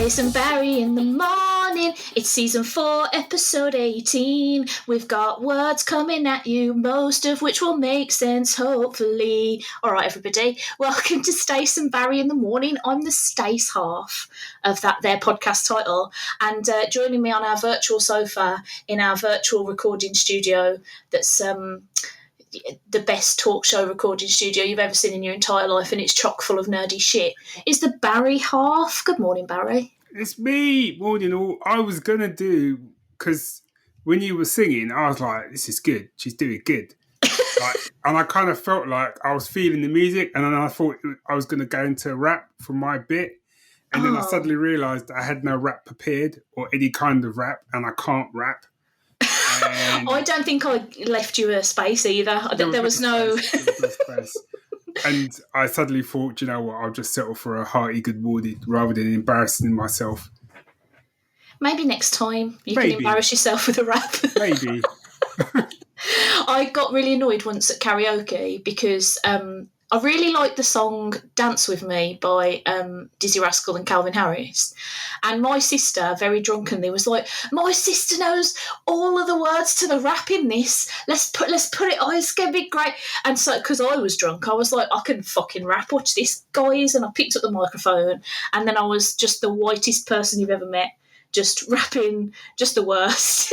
Stace and Barry in the morning. It's season 4, episode 18. We've got words coming at you, most of which will make sense, hopefully. All right, everybody, welcome to Stace and Barry in the morning. I'm the Stace half of their podcast title, and joining me on our virtual sofa in our virtual recording studio that's the best talk show recording studio you've ever seen in your entire life, and it's chock full of nerdy shit, is the Barry half. Good morning, Barry. It's me. Morning all. I was going to do, because when you were singing, I was like, this is good. She's doing good. And I kind of felt like I was feeling the music, and then I thought I was going to go into a rap for my bit. And then I suddenly realised I had no rap prepared or any kind of rap, and I can't rap. I don't think I left you a space either. There was no space. And I suddenly thought, you know what, I'll just settle for a hearty good morning rather than embarrassing myself. Maybe next time you can embarrass yourself with a rap. Maybe. I got really annoyed once at karaoke because I really liked the song Dance With Me by Dizzy Rascal and Calvin Harris. And my sister, very drunkenly, was like, my sister knows all of the words to the rap in this. Let's put it on. It's going to be great. And so, because I was drunk, I was like, I can fucking rap. Watch this, guys. And I picked up the microphone. And then I was just the whitest person you've ever met. Just rapping, just the worst.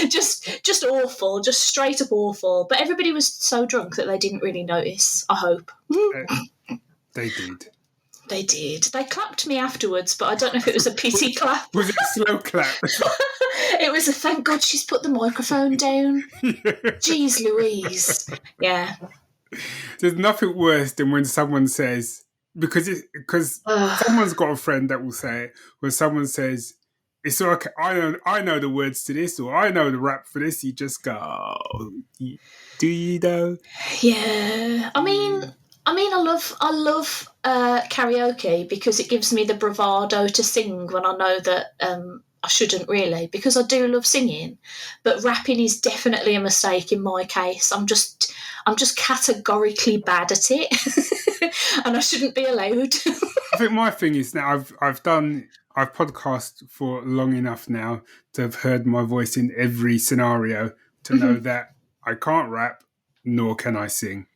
just awful, just straight up awful. But everybody was so drunk that they didn't really notice, I hope. They did. They did. They clapped me afterwards, but I don't know if it was a pity clap. Was it a slow clap? It was a thank God she's put the microphone down. Jeez Louise. Yeah. There's nothing worse than when someone says, because someone's got a friend that will say it, when someone says, it's okay, I know the words to this, or I know the rap for this, you just go, oh, do you though? Yeah. I mean, I love karaoke because it gives me the bravado to sing when I know that I shouldn't really, because I do love singing. But rapping is definitely a mistake in my case. I'm just categorically bad at it, and I shouldn't be allowed. I think my thing is now I've podcasted for long enough now to have heard my voice in every scenario to know that I can't rap, nor can I sing.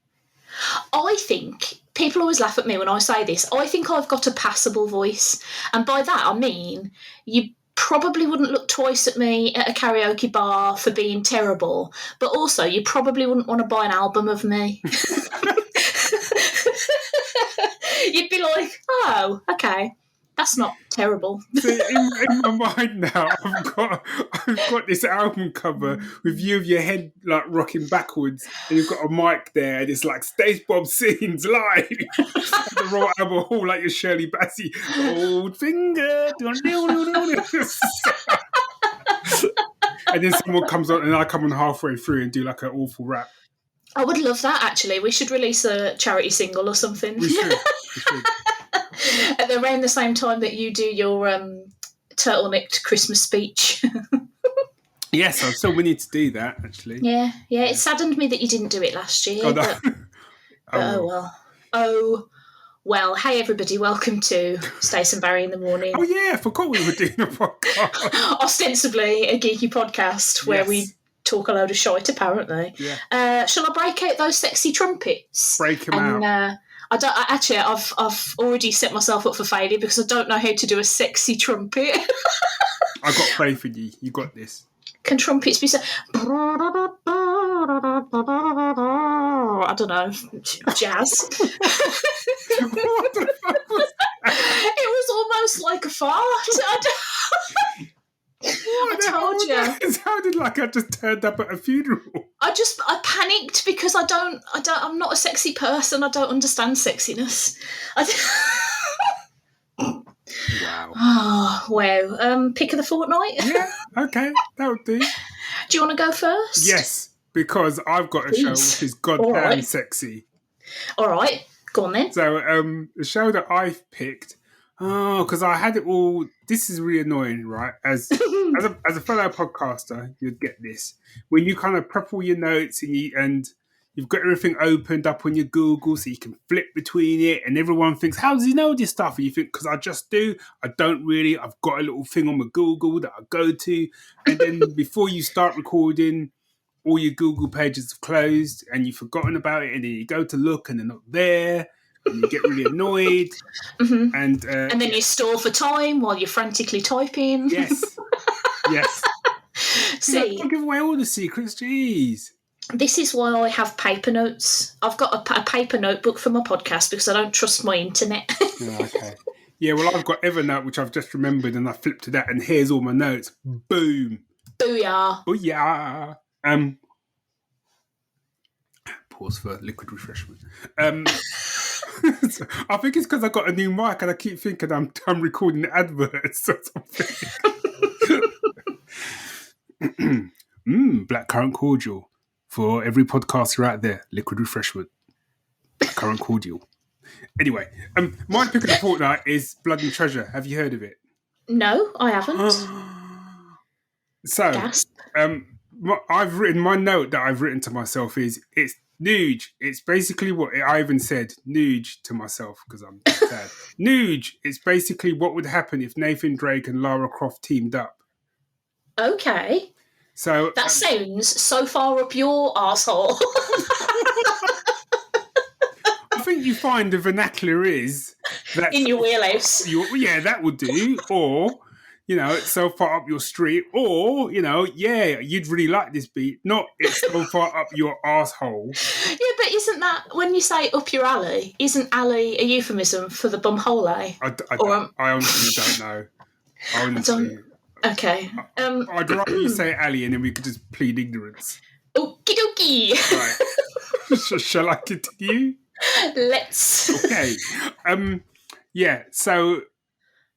I think people always laugh at me when I say this. I think I've got a passable voice. And by that, I mean, you probably wouldn't look twice at me at a karaoke bar for being terrible. But also, you probably wouldn't want to buy an album of me. You'd be like, oh, okay. That's not terrible. So in my mind now, I've got this album cover with you with your head like rocking backwards, and you've got a mic there, and it's like Stace Bob sings live at the Royal Albert Hall, like your Shirley Bassey, old finger. And then someone comes on, and I come on halfway through and do like an awful rap. I would love that, actually. We should release a charity single or something. We should. At around the same time that you do your turtlenecked Christmas speech. Yes, I'm still willing to do that, actually. Yeah. It saddened me that you didn't do it last year. Oh, no. Oh, well. Hey, everybody. Welcome to Stace and Barry in the morning. Oh, yeah. I forgot we were doing a podcast. Ostensibly a geeky podcast where we talk a load of shite, apparently. Yeah. Shall I break out those sexy trumpets? Break them out. I've already set myself up for failure because I don't know how to do a sexy trumpet. I got faith in you. You got this. Can trumpets be so? I don't know, jazz. What the fuck was that? It was almost like a fart. I told you. It sounded like I just turned up at a funeral. I panicked because I'm not a sexy person. I don't understand sexiness. Wow. Oh, wow. Pick of the fortnight? Yeah, okay. That would do. Do you want to go first? Yes, because I've got a show which is goddamn sexy. All right. Go on then. So the show that I've picked, because I had it all. This is really annoying, right? As a fellow podcaster, you'd get this when you kind of prep all your notes and you've got everything opened up on your Google so you can flip between it, and everyone thinks, how does he know this stuff? And you think, because I just do. I don't really. I've got a little thing on my Google that I go to, and then before you start recording, all your Google pages have closed and you've forgotten about it, and then you go to look and they're not there, and you get really annoyed. Mm-hmm. And then you stall for time while you're frantically typing. Yes. See, don't give away all the secrets, jeez. This is why I have paper notes. I've got a paper notebook for my podcast because I don't trust my internet. Okay. Yeah, well, I've got Evernote, which I've just remembered, and I flipped to that, and here's all my notes. Boom. Booyah. Booyah. Pause for liquid refreshment. So I think it's because I got a new mic and I keep thinking I'm recording adverts or something. Blackcurrant cordial for every podcaster out there. Liquid refreshment. Blackcurrant cordial. Anyway, my pick of the fortnight is Blood and Treasure. Have you heard of it? No, I haven't. So, Gasp. I've written, my note that I've written to myself is, it's Nuge. It's basically what I even said, Nuge, to myself because I'm sad. Nuge. It's basically what would happen if Nathan Drake and Lara Croft teamed up. Okay. So that sounds so far up your arsehole. I think you find the vernacular is that in your wheelhouse. Yeah, that would do. Or, it's so far up your street. Or, you'd really like this beat. Not it's so far up your arsehole. Yeah, but isn't that, when you say up your alley, isn't alley a euphemism for the bumhole? I honestly don't know. Okay. I'd rather you say alley and then we could just plead ignorance. Okie dokie. Right. Shall I continue? Let's. Okay. Yeah, so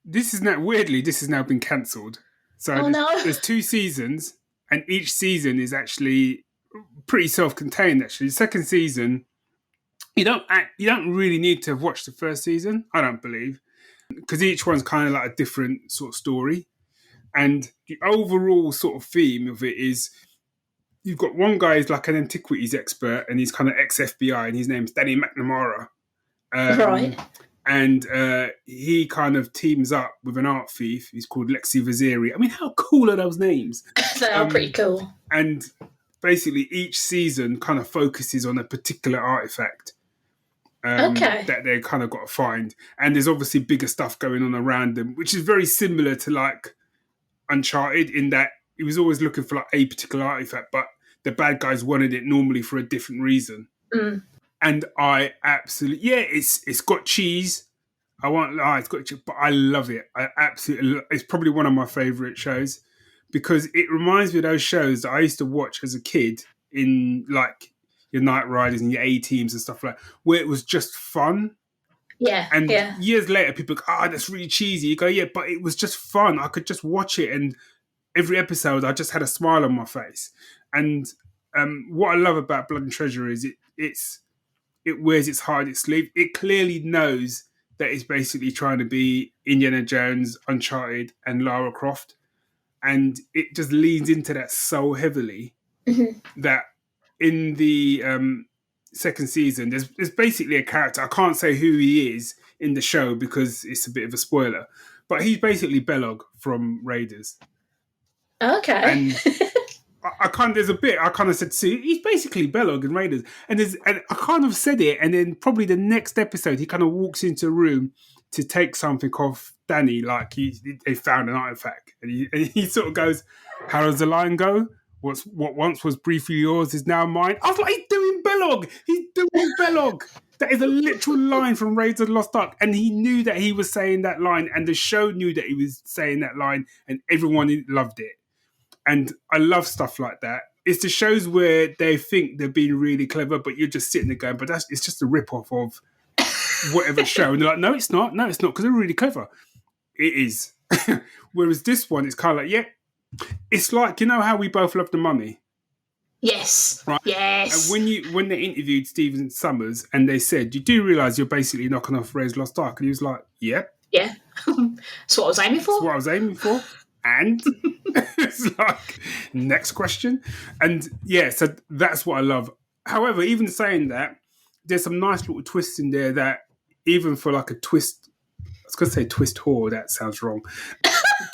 this has now been cancelled. So there's 2 seasons, and each season is actually pretty self-contained, actually. The second season, you don't really need to have watched the first season, I don't believe, because each one's kind of like a different sort of story. And the overall sort of theme of it is, you've got one guy who's like an antiquities expert, and he's kind of ex-FBI, and his name's Danny McNamara. Right. And he kind of teams up with an art thief. He's called Lexi Vaziri. I mean, how cool are those names? They are pretty cool. And basically each season kind of focuses on a particular artifact that they kind of got to find. And there's obviously bigger stuff going on around them, which is very similar to like Uncharted, in that he was always looking for like a particular artifact, but the bad guys wanted it normally for a different reason. Mm. And I absolutely, it's got cheese. I won't lie, it's got cheese, but I love it. It's probably one of my favourite shows because it reminds me of those shows that I used to watch as a kid in like your Knight Riders and your A-Teams and stuff like that, where it was just fun. Yeah. And years later, people go, that's really cheesy. You go, yeah, but it was just fun. I could just watch it, and every episode, I just had a smile on my face. And what I love about Blood and Treasure is it wears its heart on its sleeve. It clearly knows that it's basically trying to be Indiana Jones, Uncharted, and Lara Croft. And it just leans into that so heavily that in the second season, there's basically a character. I can't say who he is in the show because it's a bit of a spoiler, but he's basically Belog from Raiders. Okay. And I kind of said, see, he's basically Belog in Raiders. And I kind of said it, and then probably the next episode, he kind of walks into a room to take something off Danny, like they found an artifact. And he sort of goes, how does the line go? What once was briefly yours is now mine. I was like, he's doing Belog. He's doing Belog. That is a literal line from Raiders of the Lost Ark. And he knew that he was saying that line, and the show knew that he was saying that line, and everyone loved it. And I love stuff like that. It's the shows where they think they're being really clever, but you're just sitting there going, but it's just a rip-off of whatever show. And they're like, no, it's not, because they're really clever. It is. Whereas this one, it's kind of like, it's like, you know how we both love The Mummy? Yes. Right? Yes. And when they interviewed Stephen Summers and they said, you do realise you're basically knocking off Raiders of the Lost Ark? And he was like, yep. Yeah. That's what I was aiming for. And it's like, next question. And so that's what I love. However, even saying that, there's some nice little twists in there that even for like a twist, I was going to say twist whore, that sounds wrong.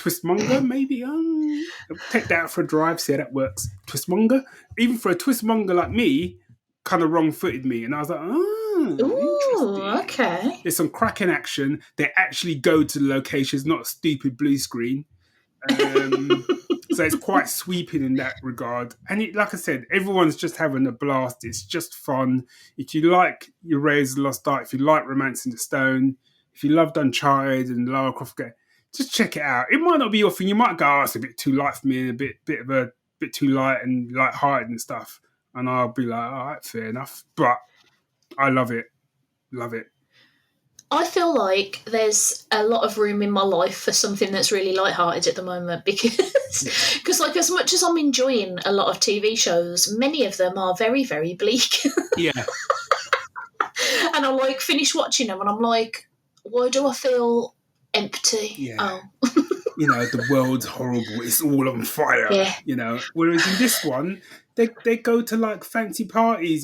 Twistmonger, maybe? Take that out for a drive, see how that works. Twistmonger. Even for a twistmonger like me, kind of wrong-footed me. And I was like, Ooh, interesting. okay. There's some cracking action. They actually go to the locations, not a stupid blue screen. So it's quite sweeping in that regard. And like I said, everyone's just having a blast. It's just fun. If you like your Raiders of the Lost Ark, if you like Romancing the Stone, if you loved Uncharted and Lara Croft, just check it out. It might not be your thing. You might go, it's a bit too light for me, and a bit too light and light-hearted and stuff. And I'll be like, all right, fair enough. But I love it. Love it. I feel like there's a lot of room in my life for something that's really lighthearted at the moment because like, as much as I'm enjoying a lot of TV shows, many of them are very, very bleak. Yeah. And I like finish watching them and I'm like, why do I feel empty? Yeah. Oh. The world's horrible. It's all on fire. Yeah. Whereas in this one, they go to like fancy parties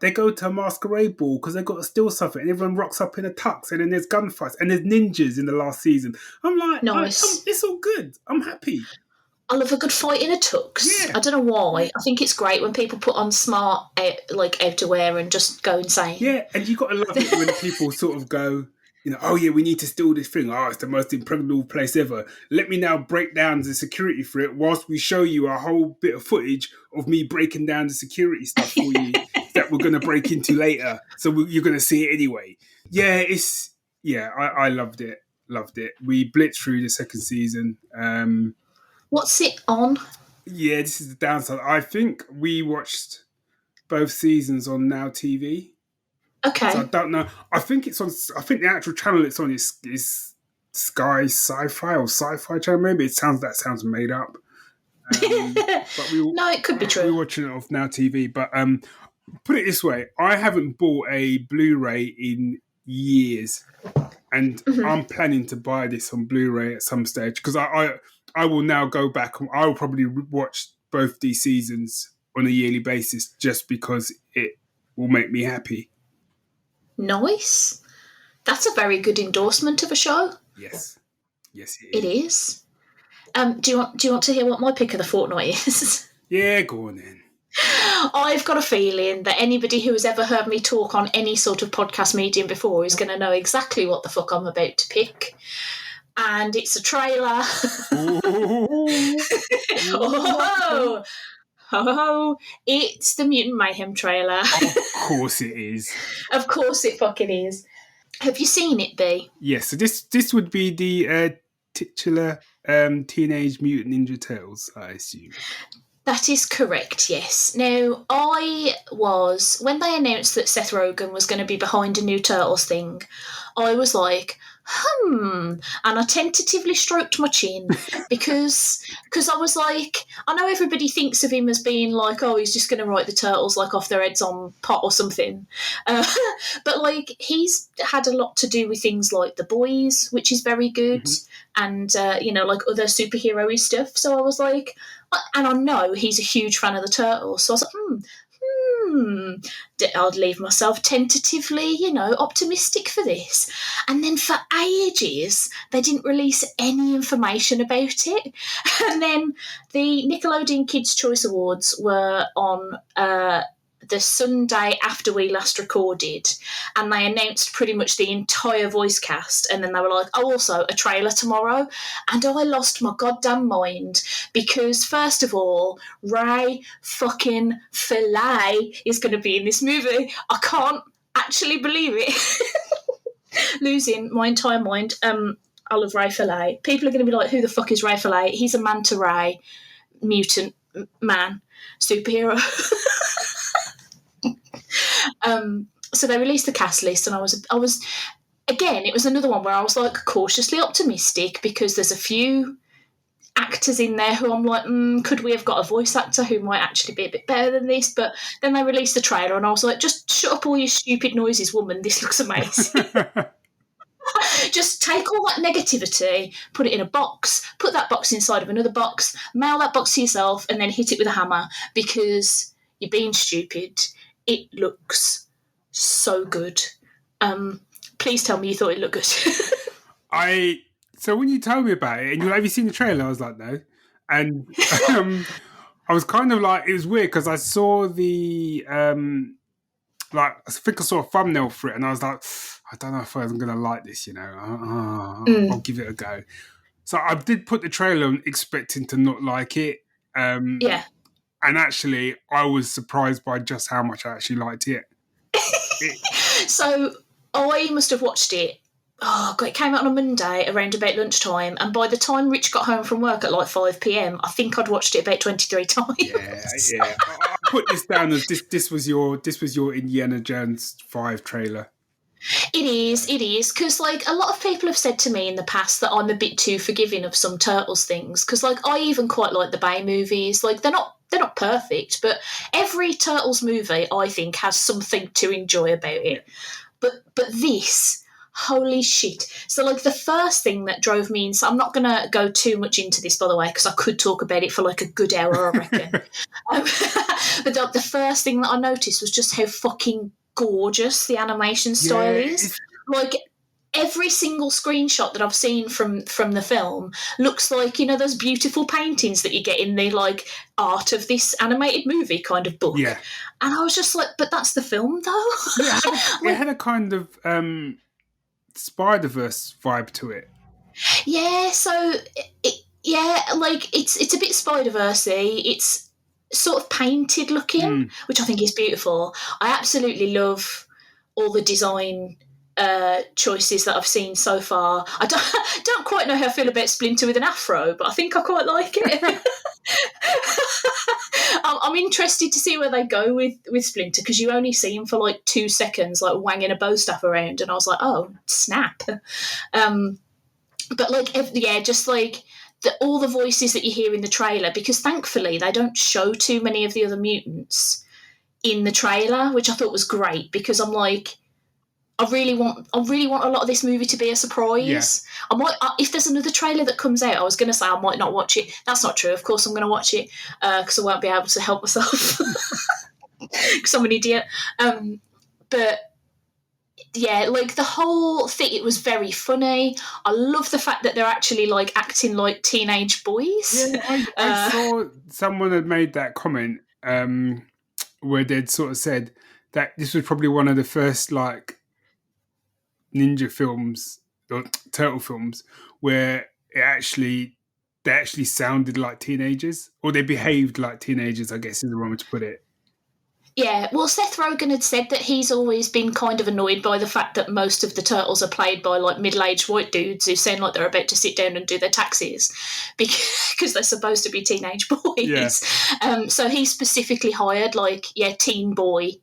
they go to a masquerade ball because they've got to steal something, and everyone rocks up in a tux, and then there's gunfights and there's ninjas in the last season. I'm like, nice. it's all good. I'm happy. I love a good fight in a tux. Yeah. I don't know why. I think it's great when people put on smart outerwear and just go insane. Yeah, and you got to love it when people sort of go, oh yeah, we need to steal this thing. Oh, it's the most impregnable place ever. Let me now break down the security for it whilst we show you a whole bit of footage of me breaking down the security stuff for you that we're going to break into later. So you're going to see it anyway. Yeah, I loved it. Loved it. We blitzed through the second season. What's it on? Yeah, this is the downside. I think we watched both seasons on Now TV. Okay. So I don't know. I think it's on. I think the actual channel it's on is Sky Sci-Fi or Sci-Fi Channel. Maybe that sounds made up. But no, it could be true. We're watching it off Now TV. But put it this way: I haven't bought a Blu-ray in years, and I'm planning to buy this on Blu-ray at some stage because I will now go back. I will probably watch both these seasons on a yearly basis just because it will make me happy. Nice. That's a very good endorsement of a show. Yes, it is. Do you want to hear what my pick of the fortnight is? Yeah, go on then. I've got a feeling that anybody who has ever heard me talk on any sort of podcast medium before is going to know exactly what the fuck I'm about to pick. And it's a trailer. Oh, it's the Mutant Mayhem trailer. Of course it is. Of course it fucking is. Have you seen it, B? Yes, so this would be the titular Teenage Mutant Ninja Turtles, I assume. That is correct, yes. Now, when they announced that Seth Rogen was going to be behind a new Turtles thing, I was like, and I tentatively stroked my chin because I was like, I know everybody thinks of him as being like, oh, he's just going to write the Turtles like off their heads on pot or something. But like, he's had a lot to do with things like The Boys, which is very good, and, like other superhero-y stuff. So I was like, and I know he's a huge fan of the Turtles. So I was like, I'd leave myself tentatively, optimistic for this. And then for ages, they didn't release any information about it. And then the Nickelodeon Kids' Choice Awards were on the Sunday after we last recorded, and they announced pretty much the entire voice cast, and then they were like, oh, also a trailer tomorrow, and I lost my goddamn mind because, first of all, Ray fucking Fillet is going to be in this movie. I can't actually believe it. Losing my entire mind. I love Ray Fillet. People are going to be like, who the fuck is Ray Fillet? He's a manta ray mutant man superhero. So they released the cast list, and I was again, it was another one where I was like cautiously optimistic because there's a few actors in there who I'm like, could we have got a voice actor who might actually be a bit better than this? But then they released the trailer and I was like, just shut up all your stupid noises, woman, this looks amazing. Just take all that negativity, put it in a box, put that box inside of another box, mail that box to yourself, and then hit it with a hammer because you're being stupid. it looks so good. Please tell me you thought it looked good. So when you told me about it, and have you seen the trailer? I was like, no. And I was kind of like, it was weird because I saw the, I think I saw a thumbnail for it, and I was like, I don't know if I'm going to like this, I'll give it a go. So I did put the trailer on expecting to not like it. Yeah. And actually, I was surprised by just how much I actually liked it. So I must have watched it. Oh, God, it came out on a Monday around about lunchtime, and by the time Rich got home from work at like 5 p.m, I think I'd watched it about 23 times. Yeah. I put this down as this was your Indiana Jones 5 trailer. It is, because like a lot of people have said to me in the past that I'm a bit too forgiving of some Turtles things, because like I even quite like the Bay movies. Like they're not perfect, but every Turtles movie I think has something to enjoy about it. But this, holy shit. So like the first thing that drove me in, so I'm not going to go too much into this, by the way, because I could talk about it for like a good hour, I reckon. But the first thing that I noticed was just how fucking gorgeous the animation style is. Like every single screenshot that I've seen from the film looks like, those beautiful paintings that you get in the like art of this animated movie kind of book. Yeah. And I was just like, but that's the film though. Yeah, it had a kind of Spider-Verse vibe to it. Yeah, so it's a bit Spider-Verse-y. It's sort of painted looking, which I think is beautiful. I absolutely love all the design choices that I've seen so far. I don't quite know how I feel about Splinter with an afro, but I think I quite like it. I'm interested to see where they go with Splinter, because you only see him for like 2 seconds, like wanging a bow staff around, and I was like, oh snap. But like, just like all the voices that you hear in the trailer, because thankfully they don't show too many of the other mutants in the trailer, which I thought was great, because I'm like, I really want a lot of this movie to be a surprise. Yeah. I might, if there's another trailer that comes out, I was going to say I might not watch it. That's not true. Of course I'm going to watch it, because I won't be able to help myself because I'm an idiot. But yeah, like the whole thing, it was very funny. I love the fact that they're actually like acting like teenage boys. Yeah, I saw someone had made that comment where they'd sort of said that this was probably one of the first like ninja films or turtle films where they actually sounded like teenagers, or they behaved like teenagers, I guess is the wrong way to put it. Yeah, well, Seth Rogen had said that he's always been kind of annoyed by the fact that most of the turtles are played by like middle-aged white dudes who sound like they're about to sit down and do their taxes because they're supposed to be teenage boys. Yeah. So he specifically hired teen boy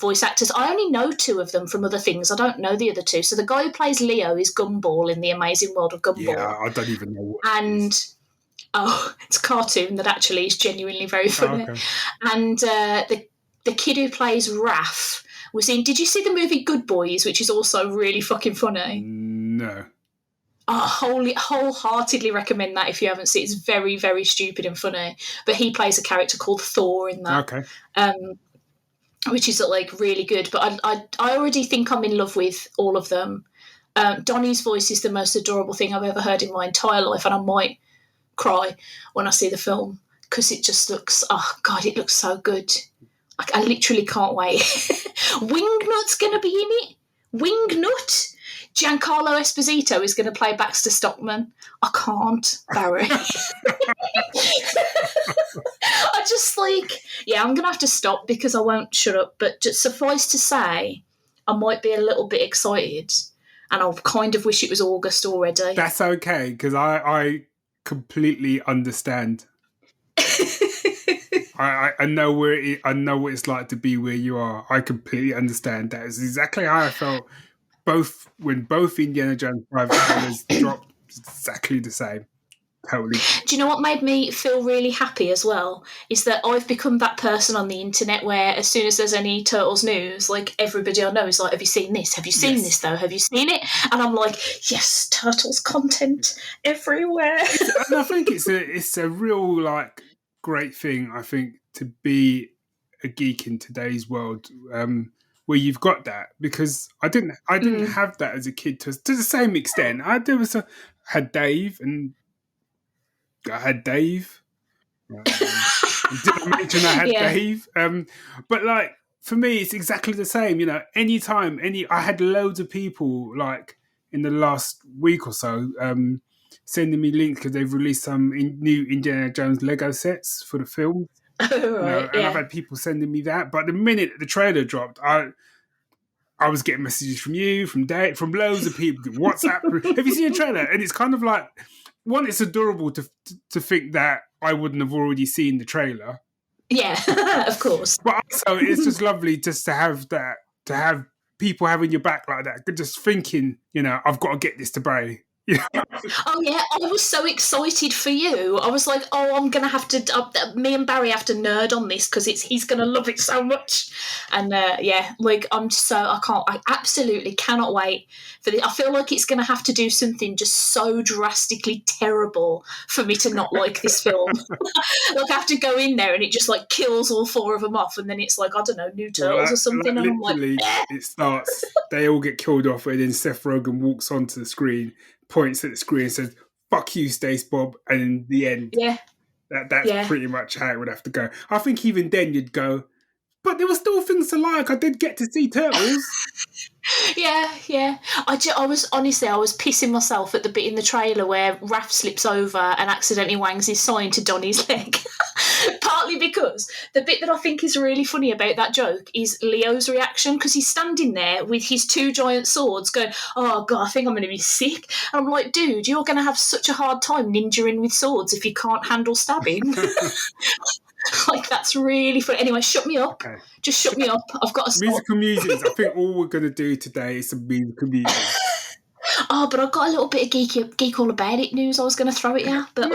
voice actors. I only know 2 of them from other things. I don't know the other 2. So the guy who plays Leo is Gumball in The Amazing World of Gumball. Yeah, I don't even know what it is. It's a cartoon that actually is genuinely very funny. Oh, okay. And the kid who plays Raph was in... Did you see the movie Good Boys, which is also really fucking funny? No. I wholeheartedly recommend that if you haven't seen it. It's very, very stupid and funny. But he plays a character called Thor in that. Okay. Which is like really good. But I already think I'm in love with all of them. Donnie's voice is the most adorable thing I've ever heard in my entire life, and I might cry when I see the film because it just looks... Oh, God, it looks so good. I literally can't wait. Wingnut's going to be in it. Wingnut. Giancarlo Esposito is going to play Baxter Stockman. I can't, Barry. I just I'm going to have to stop because I won't shut up. But just suffice to say, I might be a little bit excited, and I kind of wish it was August already. That's okay, because I completely understand. I know I know what it's like to be where you are. I completely understand. That is exactly how I felt. When both Indiana Jones private trailers dropped, exactly the same. Totally. Do you know what made me feel really happy as well? Is that I've become that person on the internet where as soon as there's any Turtles news, like everybody I know is like, "Have you seen this? Have you seen this though? Have you seen it?" And I'm like, "Yes, Turtles content everywhere." And I think it's a real like great thing. I think to be a geek in today's world, where you've got that, because I didn't have that as a kid to the same extent. Had Dave, and I had Dave. Did I mention I had Dave? But like for me, it's exactly the same. You know, anytime I had loads of people like in the last week or so sending me links because they've released some new Indiana Jones Lego sets for the film. Right, and I've had people sending me that. But the minute the trailer dropped, I was getting messages from you, from Dave, from loads of people. WhatsApp, have you seen a trailer? And it's kind of like, one, it's adorable to think that I wouldn't have already seen the trailer. Yeah, of course. But also, it's just lovely just to have that, to have people having your back like that, just thinking, you know, I've got to get this to Barry. Yeah. Oh yeah, I was so excited for you. I was like, oh, I'm gonna have to. Me and Barry have to nerd on this because he's gonna love it so much. And like I absolutely cannot wait for this. I feel like it's gonna have to do something just so drastically terrible for me to not like this film. Like I have to go in there and it just like kills all four of them off, and then it's like, I don't know, new turtles or something. Like, and I'm like, it starts. They all get killed off, and then Seth Rogen walks onto the screen, points at the screen and says, "Fuck you, Stace Bob," and in the end, that's pretty much how it would have to go. I think even then you'd go, but there were still things to like. I did get to see turtles. Yeah. I was pissing myself at the bit in the trailer where Raph slips over and accidentally wangs his sign to Donnie's leg. Partly because the bit that I think is really funny about that joke is Leo's reaction, because he's standing there with his two giant swords going, oh God, I think I'm going to be sick. And I'm like, dude, you're going to have such a hard time ninjaing with swords if you can't handle stabbing. Like, that's really funny. Anyway, shut me up. Okay. Just shut me up. I've got to stop. Musical musings. I think all we're going to do today is some musical musings. Oh, but I've got a little bit of geek all about it news I was going to throw at you. But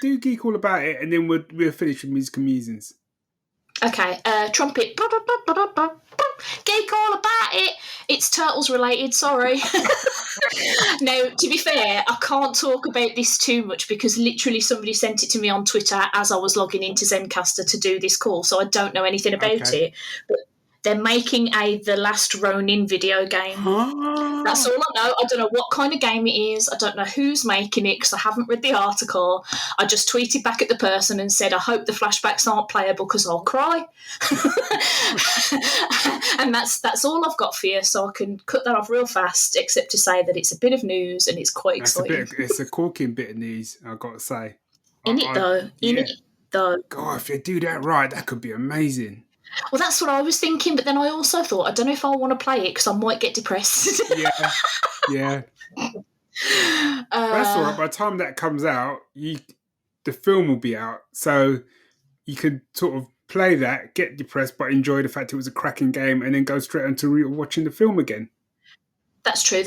do geek all about it, and then we'll finish with musical musings. Okay, trumpet. Geek all about it. It's Turtles related, sorry. Now, to be fair, I can't talk about this too much because literally somebody sent it to me on Twitter as I was logging into Zencaster to do this call, so I don't know anything about it. But they're making The Last Ronin video game. Oh. That's all I know. I don't know what kind of game it is. I don't know who's making it because I haven't read the article. I just tweeted back at the person and said, I hope the flashbacks aren't playable because I'll cry. And that's all I've got for you, so I can cut that off real fast, except to say that it's a bit of news and it's quite exciting. It's a corking bit of news, I've got to say. In it though. God, if they do that right, that could be amazing. Well, that's what I was thinking, but then I also thought, I don't know if I want to play it because I might get depressed. Yeah. That's all right. By the time that comes out, the film will be out, so you could sort of play that, get depressed, but enjoy the fact it was a cracking game, and then go straight into watching the film again. That's true.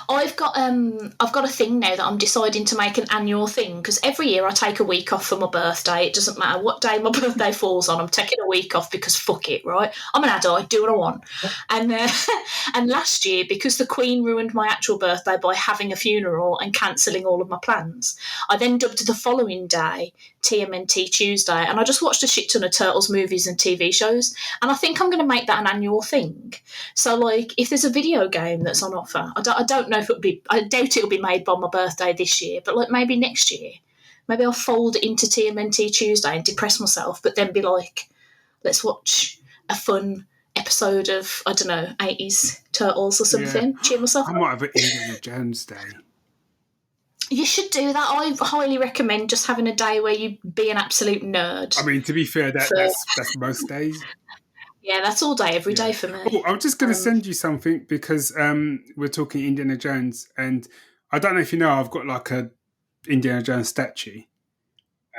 I've got a thing now that I'm deciding to make an annual thing, because every year I take a week off for my birthday. It doesn't matter what day my birthday falls on. I'm taking a week off because fuck it, right? I'm an adult. I do what I want. And last year, because the Queen ruined my actual birthday by having a funeral and cancelling all of my plans, I then dubbed the following day TMNT Tuesday, and I just watched a shit ton of Turtles movies and TV shows, and I think I'm going to make that an annual thing. So, like, if there's a video game that's on offer, I don't know if it'll be, I doubt it'll be made by my birthday this year, but like maybe next year, maybe I'll fold it into TMNT Tuesday and depress myself, but then be like, let's watch a fun episode of, I don't know, 80s Turtles or something. Cheer myself up. I might have an Indiana Jones day. You should do that. I highly recommend just having a day where you be an absolute nerd. I mean, to be fair, that's most days. Yeah, that's all day, every day for me. Oh, I'm just going to send you something because we're talking Indiana Jones, and I don't know if you know, I've got like a Indiana Jones statue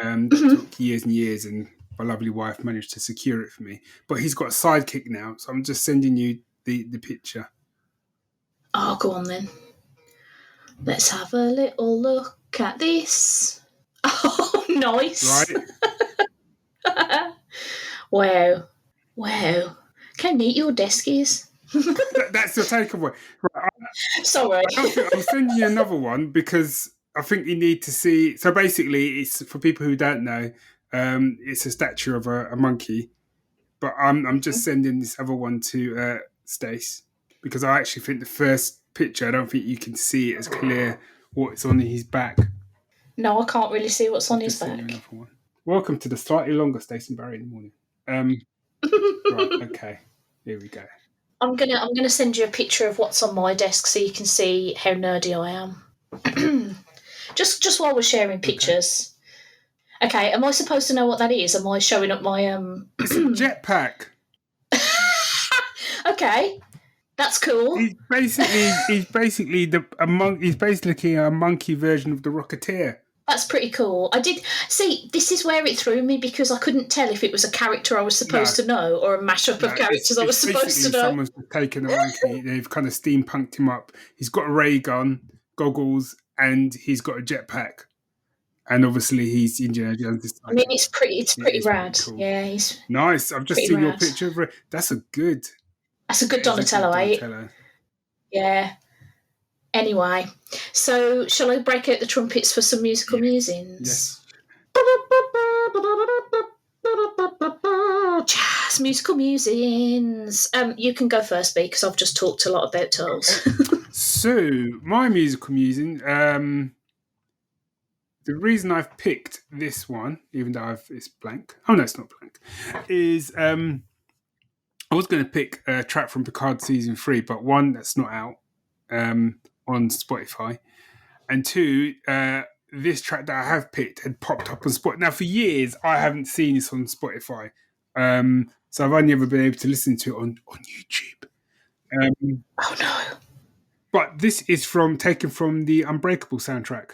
that took years and years, and my lovely wife managed to secure it for me. But he's got a sidekick now, so I'm just sending you the picture. Oh, go on then. Let's have a little look at this. Oh, nice. Right? Wow. How neat your desk is. That's the takeaway. Right, Sorry. I'm sending you another one because I think you need to see. So basically, it's for people who don't know, it's a statue of a monkey, but I'm just sending this other one to Stace because I actually think the first picture, I don't think you can see it as clear what's on his back. No, I can't really see what's on his back. Welcome to the slightly longer Stace Barry in the morning. Right, okay, here we go. I'm gonna send you a picture of what's on my desk so you can see how nerdy I am. just while we're sharing pictures. Okay, am I supposed to know what that is? Am I showing up my It's a jetpack. Okay, that's cool. He's basically a monkey version of the Rocketeer. That's pretty cool. I did see. This is where it threw me because I couldn't tell if it was a character I was supposed to know or a mashup of characters I was supposed to know. Someone's taken a monkey. They've kind of steampunked him up. He's got a ray gun, goggles, and he's got a jetpack. And obviously, he's Indiana Jones. I mean, it's pretty rad. Pretty cool. Yeah, he's nice. I've just seen your picture of it. That's a good Donatello, eh? Yeah. Anyway, so shall I break out the trumpets for some musical musings? Yes. Jazz musical musings. You can go first, B, because I've just talked a lot about toes. So, my musical musing, the reason I've picked this one, even though it's blank. Oh, no, it's not blank. Is I was going to pick a track from Picard Season 3, but one, that's not out on Spotify. And two, this track that I have picked had popped up on Spotify. Now, for years, I haven't seen this on Spotify. So I've only ever been able to listen to it on YouTube. Oh, no. But this is taken from the Unbreakable soundtrack.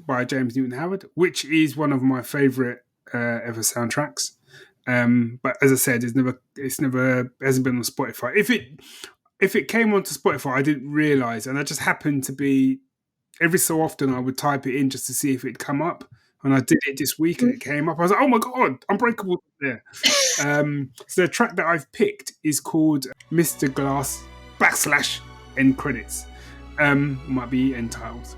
By James Newton Howard, which is one of my favourite ever soundtracks. But as I said, hasn't been on Spotify. If it came onto Spotify, I didn't realise, and I just happened to be every so often I would type it in just to see if it'd come up, and I did it this week and it came up. I was like, oh my god, Unbreakable there. So the track that I've picked is called Mr. Glass / end credits. Might be end titles.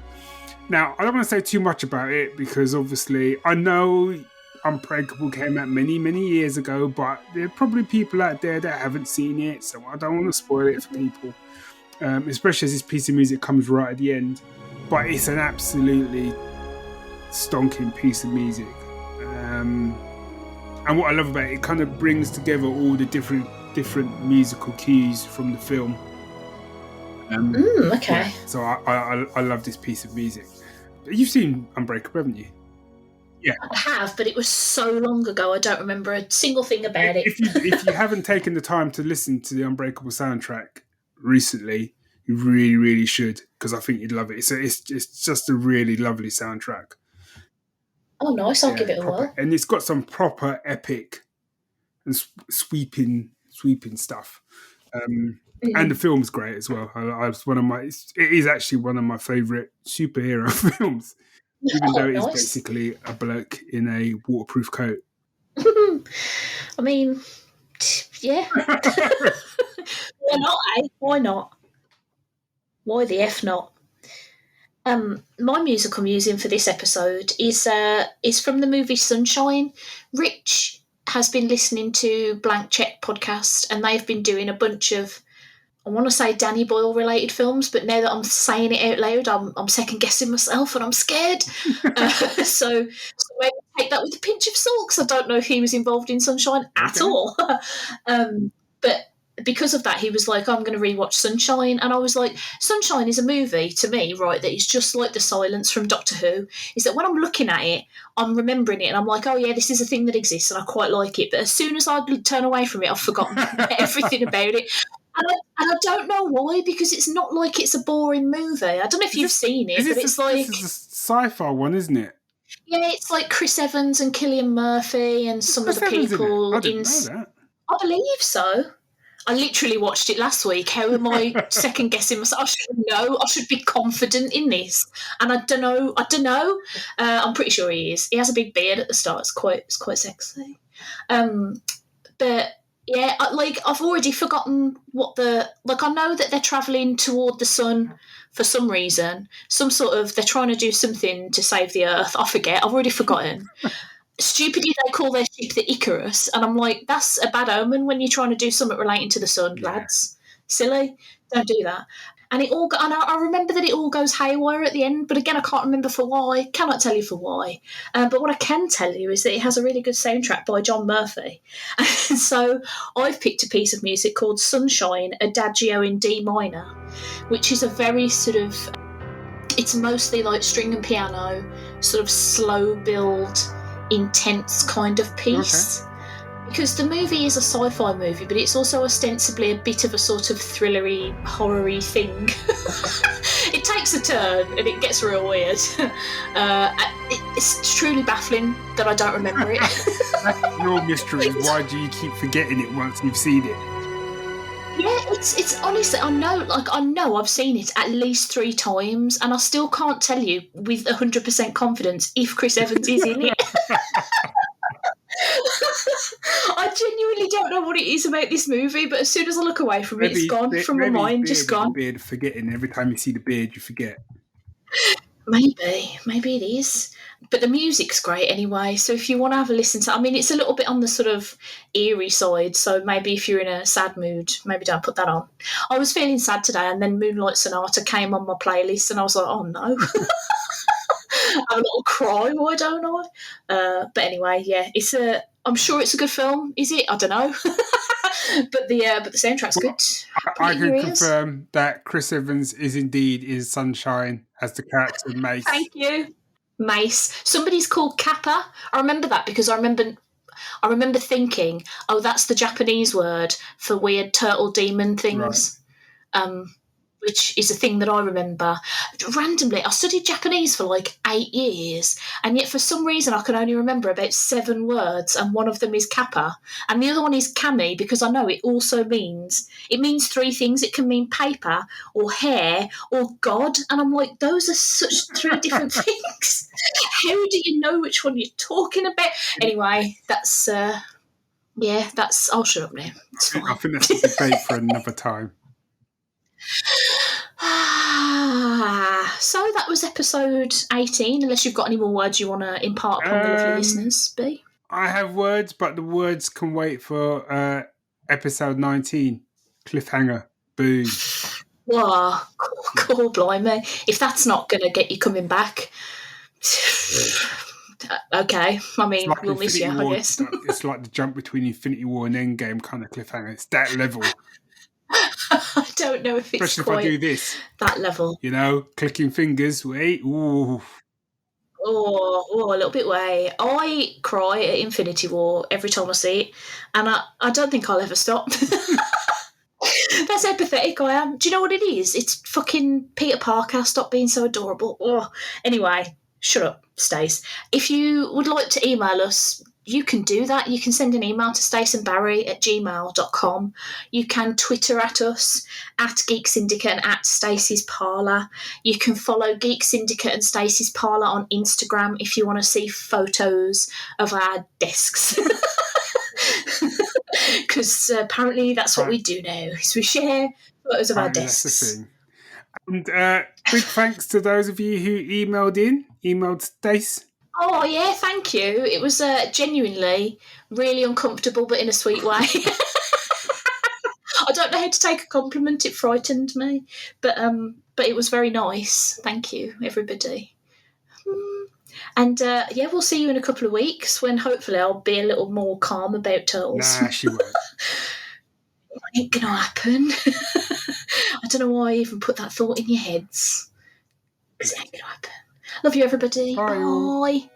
Now, I don't want to say too much about it because obviously I know Unbreakable came out many, many years ago, but there are probably people out there that haven't seen it, so I don't want to spoil it for people, especially as this piece of music comes right at the end. But it's an absolutely stonking piece of music. And what I love about it kind of brings together all the different musical cues from the film. Okay. Yeah, so I love this piece of music. You've seen Unbreakable, haven't you? Yeah, I have, but it was so long ago. I don't remember a single thing about it. If you haven't taken the time to listen to the Unbreakable soundtrack recently, you really, really should, because I think you'd love it. It's just a really lovely soundtrack. Oh, nice! I'll give it a whirl. And it's got some proper epic and sweeping stuff. And the film's great as well. It is actually one of my favourite superhero films, even though it is basically a bloke in a waterproof coat. I mean, yeah. Why not, eh? Why not? Why the F not? My musical musing for this episode is from the movie Sunshine. Rich has been listening to Blank Check podcast, and they've been doing a bunch of, I want to say Danny Boyle related films, but now that I'm saying it out loud, I'm second guessing myself and I'm scared. So maybe take that with a pinch of salt, because I don't know if he was involved in Sunshine at all. But because of that, he was like, I'm going to rewatch Sunshine. And I was like, Sunshine is a movie to me, right, that is just like The Silence from Doctor Who, is that when I'm looking at it, I'm remembering it and I'm like, oh yeah, this is a thing that exists and I quite like it. But as soon as I turn away from it, I've forgotten everything about it. And I don't know why, because it's not like it's a boring movie. I don't know if you've seen it, but it's like... This is a sci-fi one, isn't it? Yeah, it's like Chris Evans and Cillian Murphy and some of the people. I didn't know that. I believe so. I literally watched it last week. How am I second guessing myself? I should know. I should be confident in this. And I don't know. I'm pretty sure he is. He has a big beard at the start. It's quite sexy. But yeah, I've already forgotten I know that they're travelling toward the sun for some reason. They're trying to do something to save the earth. I forget. I've already forgotten. stupidly they call their ship the Icarus, and I'm like, that's a bad omen when you're trying to do something relating to the sun, lads. Silly, don't do that. And it all got, and I remember that it all goes haywire at the end, but again, I can't remember for why. Cannot tell you for why. But what I can tell you is that it has a really good soundtrack by John Murphy. And so I've picked a piece of music called Sunshine, Adagio in D minor, which is a very sort of, it's mostly like string and piano, sort of slow build, intense kind of piece. Okay. Because the movie is a sci-fi movie, but it's also ostensibly a bit of a sort of thrillery, horror-y thing. It takes a turn and it gets real weird. It's truly baffling that I don't remember it. That's your mystery. Why do you keep forgetting it once you've seen it? Yeah, it's honestly, I know I've seen it at least 3 times, and I still can't tell you with 100% confidence if Chris Evans is in it. I genuinely don't know what it is about this movie, but as soon as I look away from it, it's gone from my mind, just gone. Beard, forgetting every time you see the beard, you forget. Maybe it is. But the music's great anyway, so if you want to have a listen to, I mean, it's a little bit on the sort of eerie side, so maybe if you're in a sad mood, maybe don't put that on. I was feeling sad today, and then Moonlight Sonata came on my playlist, and I was like, oh no. Have a little cry, why don't I? But anyway, yeah, I'm sure it's a good film. Is it? I don't know. but the soundtrack's good. I can confirm that Chris Evans is indeed in Sunshine as the character Mace. Thank you. Mace. Somebody's called Kappa. I remember that because I remember thinking, oh, that's the Japanese word for weird turtle demon things. Right. Which is a thing that I remember. Randomly, I studied Japanese for like 8 years, and yet for some reason I can only remember about 7 words, and one of them is kappa, and the other one is kami, because I know it also means 3 things. It can mean paper, or hair, or God, and I'm like, those are such 3 different things. How do you know which one you're talking about? Anyway, that's, I'll shut up now. It's fine. I think that's a debate for another time. So that was episode 18, unless you've got any more words you want to impart upon the lovely listeners, B. I have words, but the words can wait for episode 19. Cliffhanger. Boom. Wow, cool, blimey. If that's not going to get you coming back, okay. I mean, we'll miss you, I guess. It's like the jump between Infinity War and Endgame kind of cliffhanger. It's that level. I don't know if it's especially quite if I do this. That level. You know, clicking fingers. Wait. Ooh. Oh, a little bit way. I cry at Infinity War every time I see it, and I don't think I'll ever stop. That's how pathetic I am. Do you know what it is? It's fucking Peter Parker. Stop being so adorable. Oh. Anyway, shut up, Stace. If you would like to email us, you can do that. You can send an email to staceandbarry@gmail.com. You can Twitter at us, at Geek Syndicate and at Stacey's Parlour. You can follow Geek Syndicate and Stacey's Parlour on Instagram if you want to see photos of our desks. Because apparently that's what we do now, is we share photos of our desks. That's the thing. And big thanks to those of you who emailed Stace. Oh, yeah, thank you. It was genuinely really uncomfortable, but in a sweet way. I don't know how to take a compliment. It frightened me. But it was very nice. Thank you, everybody. And, we'll see you in a couple of weeks when hopefully I'll be a little more calm about turtles. Nah, she won't. It ain't going to happen. I don't know why I even put that thought in your heads. It ain't going to happen. Love you, everybody. Bye. Bye.